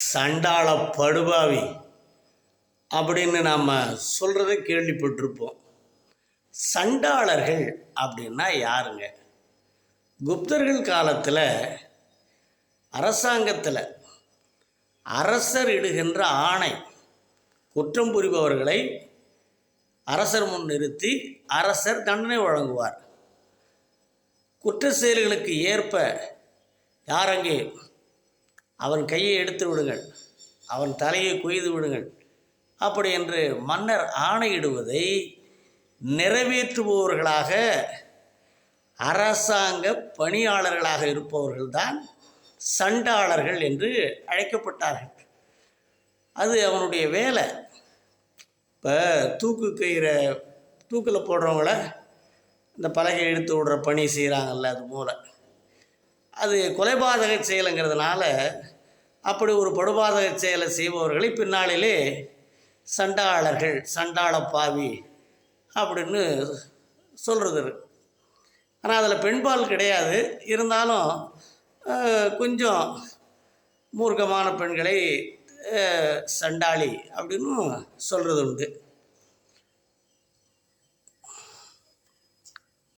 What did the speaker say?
சண்டாள படுபாவி அப்படின்னு நாம் சொல்கிறத கேள்விப்பட்டிருப்போம். சண்டாளர்கள் அப்படின்னா யாருங்க? குப்தர்கள் காலத்தில் அரசாங்கத்தில் அரசர் இடுகின்ற ஆணை குற்றம் புரிபவர்களை அரசர் முன் நிறுத்தி அரசர் தண்டனை வழங்குவார். குற்ற செயல்களுக்கு ஏற்ப யாரங்கே அவன் கையை எடுத்து விடுங்கள், அவன் தலையை கொய்து விடுங்கள் அப்படி என்று மன்னர் ஆணையிடுவதை நிறைவேற்றுபவர்களாக அரசாங்க பணியாளர்களாக இருப்பவர்கள்தான் சண்டாளர்கள் என்று அழைக்கப்பட்டார்கள். அது அவனுடைய வேலை. இப்போ தூக்கில் போடுறவங்கள இந்த பலகை எடுத்து விடுற பணி செய்கிறாங்கல்ல, அது போல் அது கொலைபாதக செயலுங்கிறதுனால அப்படி ஒரு படுபாதக செயலை செய்பவர்களை பின்னாளிலே சண்டாளர்கள், சண்டாள பாவி அப்படின்னு சொல்கிறது. ஆனால் அதில் பெண்பால் கிடையாது. இருந்தாலும் கொஞ்சம் மூர்க்கமான பெண்களை சண்டாளி அப்படின்னு சொல்கிறது உண்டு.